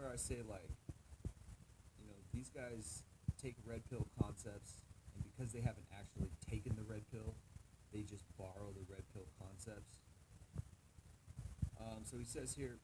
where I say like, these guys take red pill concepts, and because they haven't actually taken the red pill, they just borrow the red pill concepts. So he says here,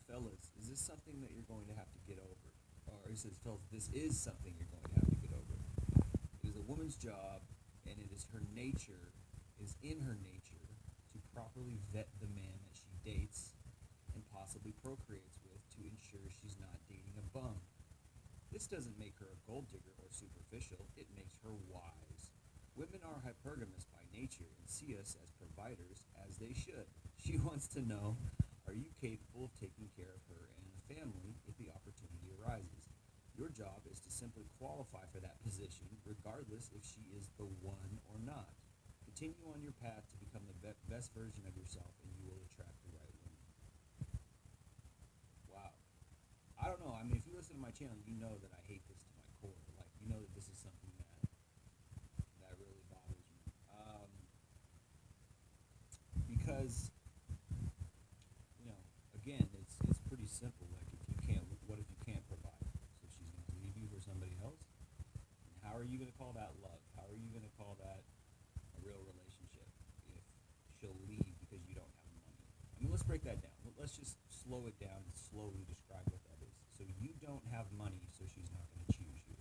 fellas, is this something that you're going to have to get over? Or he says, fellas, this is something you're going to have to get over. It is a woman's job, and it is her nature, is in her nature, to properly vet the man that she dates and possibly procreates with to ensure she's not dating a bum. This doesn't make her a gold digger or superficial. It makes her wise. Women are hypergamous by nature and see us as providers, as they should. She wants to know, are you capable of taking care of her and the family if the opportunity arises? Your job is to simply qualify for that position, regardless if she is the one or not. Continue on your path to become the best version of yourself, and you will attract the right woman. Wow. I don't know. I mean, if you listen to my channel, you know that I hate this to my core. Like, you know that this is something that really bothers me. Because, again, it's pretty simple. Like, if you can't, what if you can't provide? So she's going to leave you for somebody else? And how are you going to call that love? How are you going to call that a real relationship if she'll leave because you don't have money? I mean, let's break that down. Let's just slow it down and slowly describe what that is. So you don't have money, so she's not going to choose you.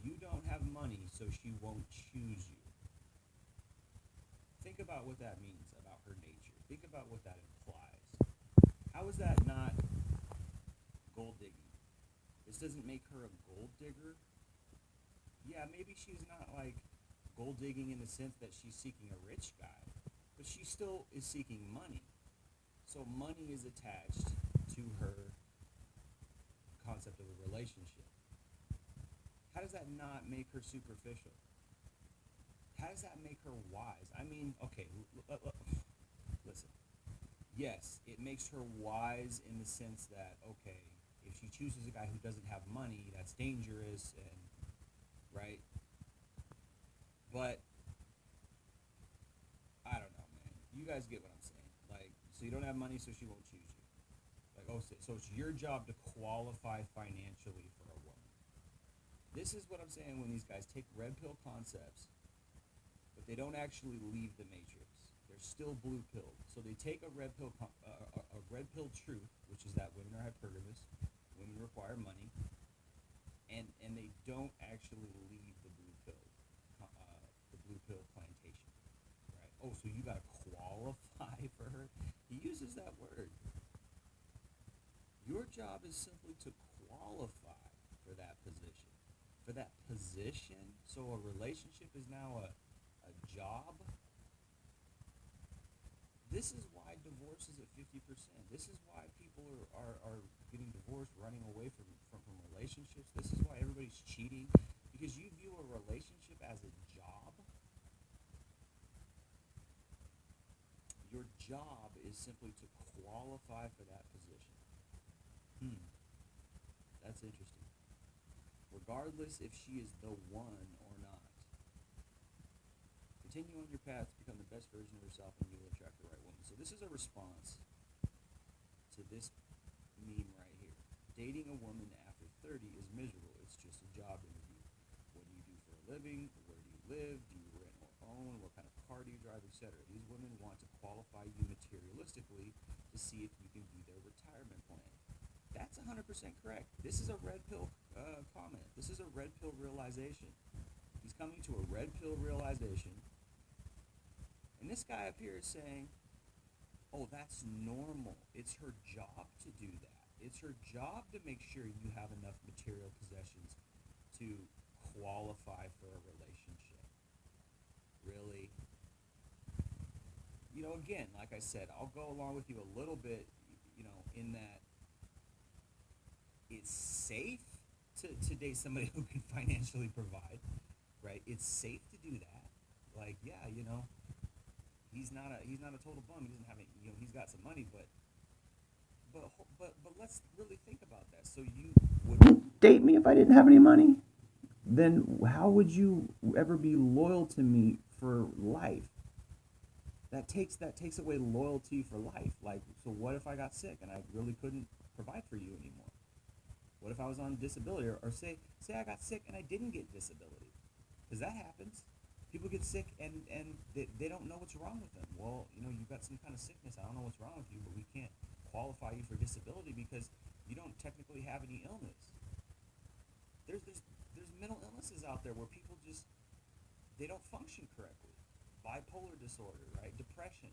You don't have money, so she won't choose you. Think about what that means about her nature. Think about what that implies. How is that not gold digging? This doesn't make her a gold digger. Yeah, maybe she's not like gold digging in the sense that she's seeking a rich guy, but she still is seeking money. So money is attached to her concept of a relationship. How does that not make her superficial? How does that make her wise? I mean, okay, listen. Yes, it makes her wise in the sense that, okay, if she chooses a guy who doesn't have money, that's dangerous, and right? But I don't know, man. You guys get what I'm saying. Like, so you don't have money, so she won't choose you. Like, oh, so it's your job to qualify financially for a woman. This is what I'm saying when these guys take red pill concepts, but they don't actually leave the matrix. They're still blue pilled. So they take a red pill, a red pill truth, which is that women are hypergamous, women require money, and they don't actually leave the blue pill plantation, right? Oh, so you got to qualify for her. He uses that word. Your job is simply to qualify for that position. For that position, so a relationship is now a job. This is why divorce is at 50%. This is why people are getting divorced, running away from relationships. This is why everybody's cheating. Because you view a relationship as a job. Your job is simply to qualify for that position. That's interesting. Regardless if she is the one or not. Continue on your path to become the best version of yourself, and you will attract the right woman. So this is a response to this meme right here. Dating a woman after 30 is miserable. It's just a job interview. What do you do for a living? Where do you live? Do you rent or own? What kind of car do you drive, etc.? These women want to qualify you materialistically to see if you can be their retirement plan. That's 100% correct. This is a red pill comment. This is a red pill realization. He's coming to a red pill realization. And this guy up here is saying, oh, that's normal. It's her job to do that. It's her job to make sure you have enough material possessions to qualify for a relationship. Really? Again, like I said, I'll go along with you a little bit, in that it's safe to date somebody who can financially provide, right? It's safe to do that. Like, yeah, he's not a total bum. He doesn't have any, he's got some money, but let's really think about that. So you would date me if I didn't have any money? Then how would you ever be loyal to me for life? That takes away loyalty for life. Like, so what if I got sick and I really couldn't provide for you anymore? What if I was on disability, or say I got sick and I didn't get disability? Because that happens. People get sick and they don't know what's wrong with them. Well, you've got some kind of sickness. I don't know what's wrong with you, but we can't qualify you for disability because you don't technically have any illness. There's mental illnesses out there where people just they don't function correctly. Bipolar disorder, right? Depression.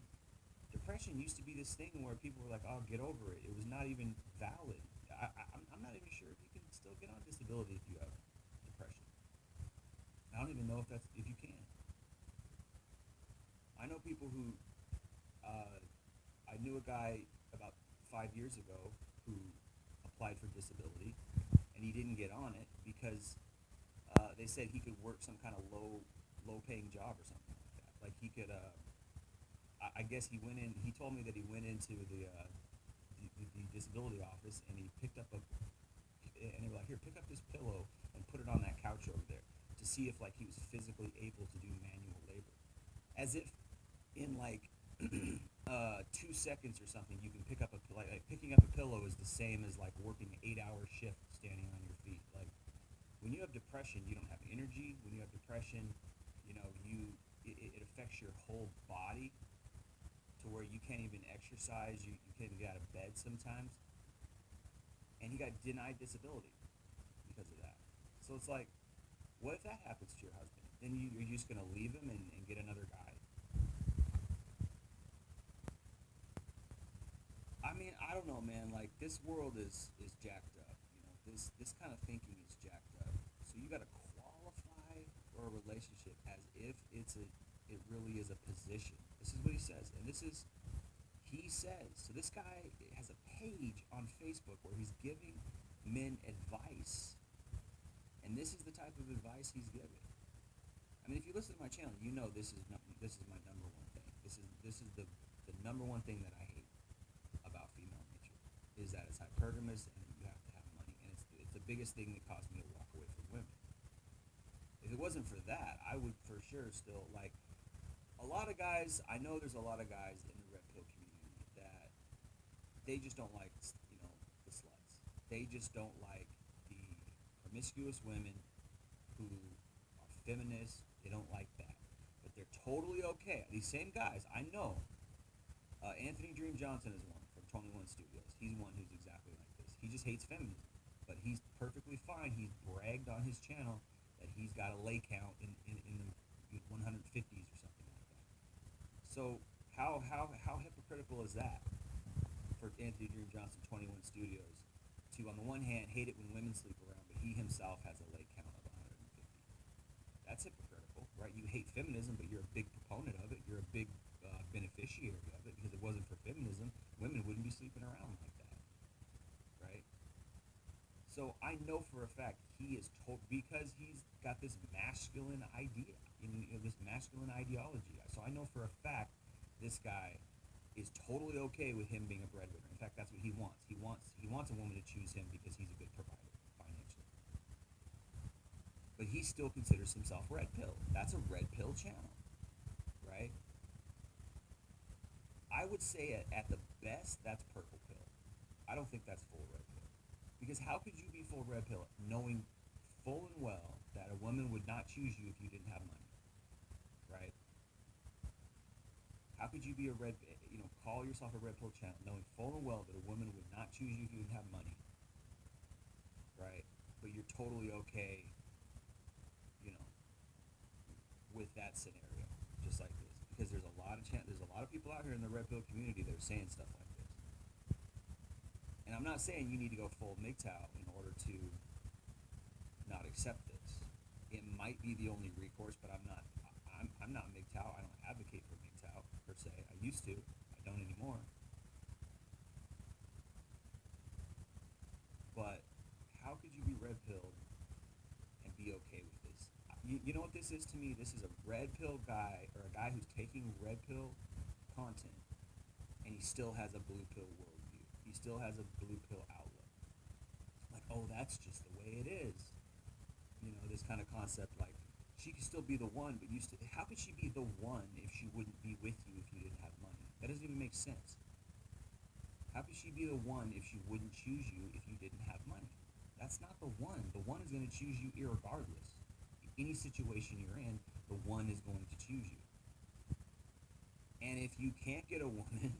Depression used to be this thing where people were like, "Oh, get over it." It was not even valid. I'm not even sure if you can still get on disability if you have depression. I don't even know if you can. I know people who I knew a guy about 5 years ago who applied for disability, and he didn't get on it because they said he could work some kind of low paying job or something like that. Like he could. I guess he went in. He told me that he went into the disability office and he picked up and they were like, "Here, pick up this pillow and put it on that couch over there," to see if like he was physically able to do manual labor, as if in like 2 seconds or something you can pick up like picking up a pillow is the same as like working an 8-hour shift standing on your feet. Like when you have depression, you don't have energy. When you have depression, it affects your whole body to where you can't even exercise. You can't even get out of bed sometimes. And he got denied disability because of that. So it's like, what if that happens to your husband? Then you're just going to leave him and get another guy? I mean, I don't know, man. Like, this world is jacked up. This kind of thinking is jacked up. So you got to qualify for a relationship as if it really is a position. This is what he says. And he says, so this guy has a page on Facebook where he's giving men advice. And this is the type of advice he's giving. I mean, if you listen to my channel, you know this is my number one thing. This is the number one thing that I hate about female nature, is that it's hypergamous and you have to have money. And it's the biggest thing that caused me to walk away from women. If it wasn't for that, I would for sure still, like, a lot of guys, I know there's a lot of guys in the red pill community that they just don't like, the sluts. They just don't like the promiscuous women who are feminists. They don't like that. But they're totally okay. These same guys, I know. Anthony Dream Johnson is one from 21 Studios. He's one who's exactly like this. He just hates feminism. But he's perfectly fine. He's bragged on his channel that he's got a lay count in the 150s or something like that. So how hypocritical is that for Anthony Dream Johnson, 21 Studios, to on the one hand hate it when women sleep around, but he himself has a lay count of 150? That's hypocritical, right? You hate feminism, but you're a big proponent of it. You're a big beneficiary of it, because if it wasn't for feminism, women wouldn't be sleeping around like that, right? So I know for a fact he is because he's got this masculine idea, this masculine ideology. So I know for a fact this guy is totally okay with him being a breadwinner. In fact, that's what he wants. He wants a woman to choose him because he's a good provider financially. But he still considers himself red pill. That's a red pill channel, right? I would say at the best, that's purple pill. I don't think that's full red pill. Because how could you be full red pill knowing full and well that a woman would not choose you if you didn't have money, right? How could you be call yourself a red pill channel knowing full and well that a woman would not choose you if you didn't have money, right? But you're totally okay, with that scenario, just like this, because there's a lot of people out here in the red pill community that are saying stuff like this. And I'm not saying you need to go full MGTOW in order to not accept this. It might be the only recourse, but I'm not MGTOW. I don't advocate for MGTOW per se. I used to. I don't anymore. But how could you be red pilled and be okay with this? You know what this is to me? This is a red pill guy, or a guy who's taking red pill content, and he still has a blue pill worldview. He still has a blue pill outlook. Like, oh, that's just the way it is. This kind of concept, like, she could still be the one, but how could she be the one if she wouldn't be with you if you didn't have money? That doesn't even make sense. How could she be the one if she wouldn't choose you if you didn't have money? That's not the one. The one is going to choose you irregardless. Any situation you're in, the one is going to choose you. And if you can't get a woman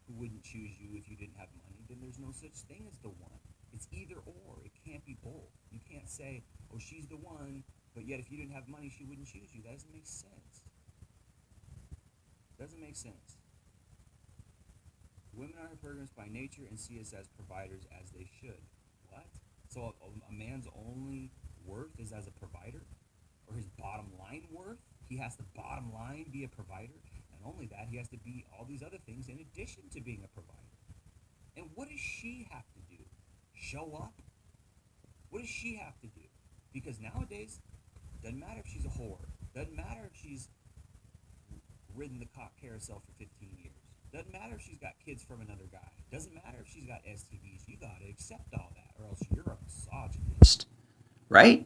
who wouldn't choose you if you didn't have money, then there's no such thing as the one. It's either or. It can't be both. You can't say, oh, she's the one, but yet if you didn't have money, she wouldn't choose you. That doesn't make sense. Doesn't make sense. Women are hypergamous by nature and see us as providers as they should. What? So a man's only worth is as a provider? Or his bottom line worth? He has to bottom line be a provider? And only that, he has to be all these other things in addition to being a provider. And what does she have to do? Show up? What does she have to do? Because nowadays, doesn't matter if she's a whore. Doesn't matter if she's ridden the cock carousel for 15 years. Doesn't matter if she's got kids from another guy. Doesn't matter if she's got STDs. You gotta accept all that, or else you're a misogynist, right?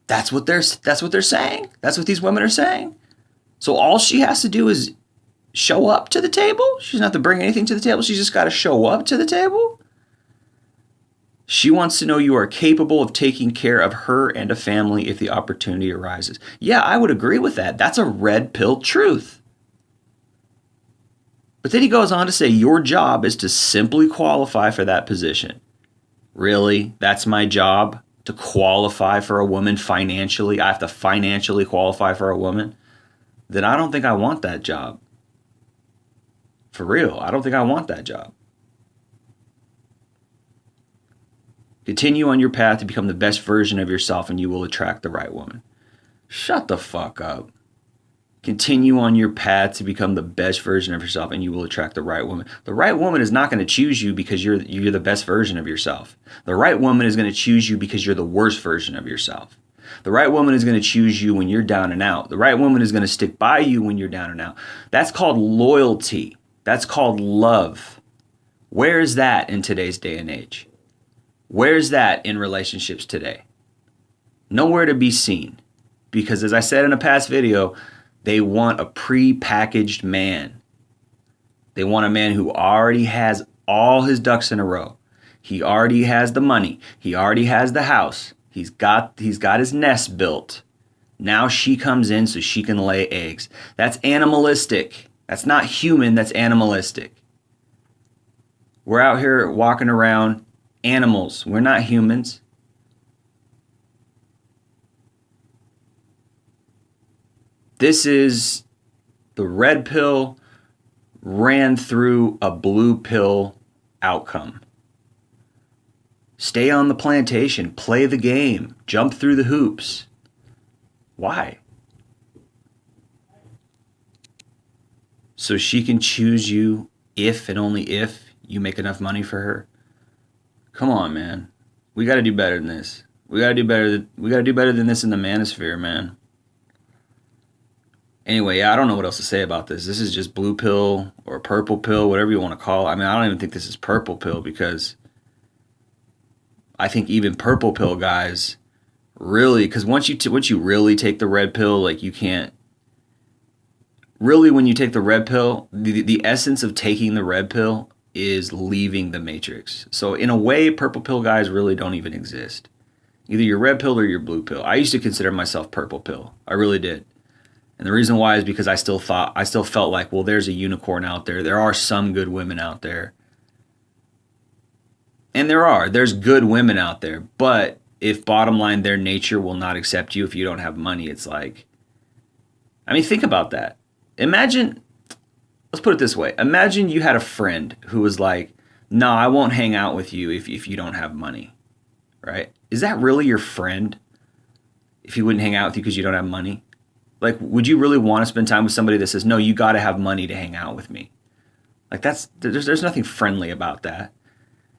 That's what they're saying. That's what these women are saying. So all she has to do is show up to the table. She doesn't have to bring anything to the table. She's just got to show up to the table. She wants to know you are capable of taking care of her and a family if the opportunity arises. Yeah, I would agree with that. That's a red pill truth. But then he goes on to say, your job is to simply qualify for that position. Really? That's my job? To qualify for a woman financially? I have to financially qualify for a woman? Then I don't think I want that job. For real, I don't think I want that job. Continue on your path to become the best version of yourself and you will attract the right woman. Shut the fuck up. Continue on your path to become the best version of yourself and you will attract the right woman. The right woman is not going to choose you because you're the best version of yourself. The right woman is going to choose you because you're the worst version of yourself. The right woman is going to choose you when you're down and out. The right woman is going to stick by you when you're down and out. That's called loyalty. That's called love. Where is that in today's day and age? Where is that in relationships today? Nowhere to be seen. Because as I said in a past video, they want a pre-packaged man. They want a man who already has all his ducks in a row. He already has the money. He already has the house. He's got his nest built. Now she comes in so she can lay eggs. That's animalistic. That's not human, that's animalistic. We're out here walking around animals. We're not humans. This is the red pill ran through a blue pill outcome. Stay on the plantation, play the game, jump through the hoops. Why? So she can choose you if and only if you make enough money for her. Come on, man. We got to do better than this. We got to do better than this in the manosphere, man. Anyway, I don't know what else to say about this. This is just blue pill or purple pill, whatever you want to call it. I mean, I don't even think this is purple pill because I think even purple pill guys really, because once you really take the red pill, like you can't really, when you take the red pill, the essence of taking the red pill is leaving the matrix. So in a way, purple pill guys really don't even exist. Either you're red pill or you're blue pill. I used to consider myself purple pill. I really did. And the reason why is because I still felt like, well, there's a unicorn out there. There are some good women out there. And there's good women out there. But if bottom line, their nature will not accept you if you don't have money, it's like, I mean, think about that. Imagine, let's put it this way. Imagine you had a friend who was like, no, I won't hang out with you if you don't have money, right? Is that really your friend if he wouldn't hang out with you because you don't have money? Like, would you really want to spend time with somebody that says, no, you got to have money to hang out with me? Like, there's nothing friendly about that.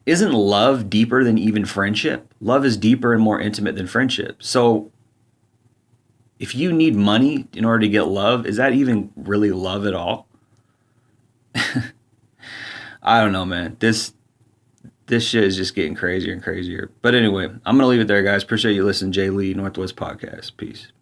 Isn't love deeper than even friendship? Love is deeper and more intimate than friendship. So if you need money in order to get love, is that even really love at all? I don't know, man. This shit is just getting crazier and crazier. But anyway, I'm going to leave it there, guys. Appreciate you listening. Jay Lee, Northwest Podcast. Peace.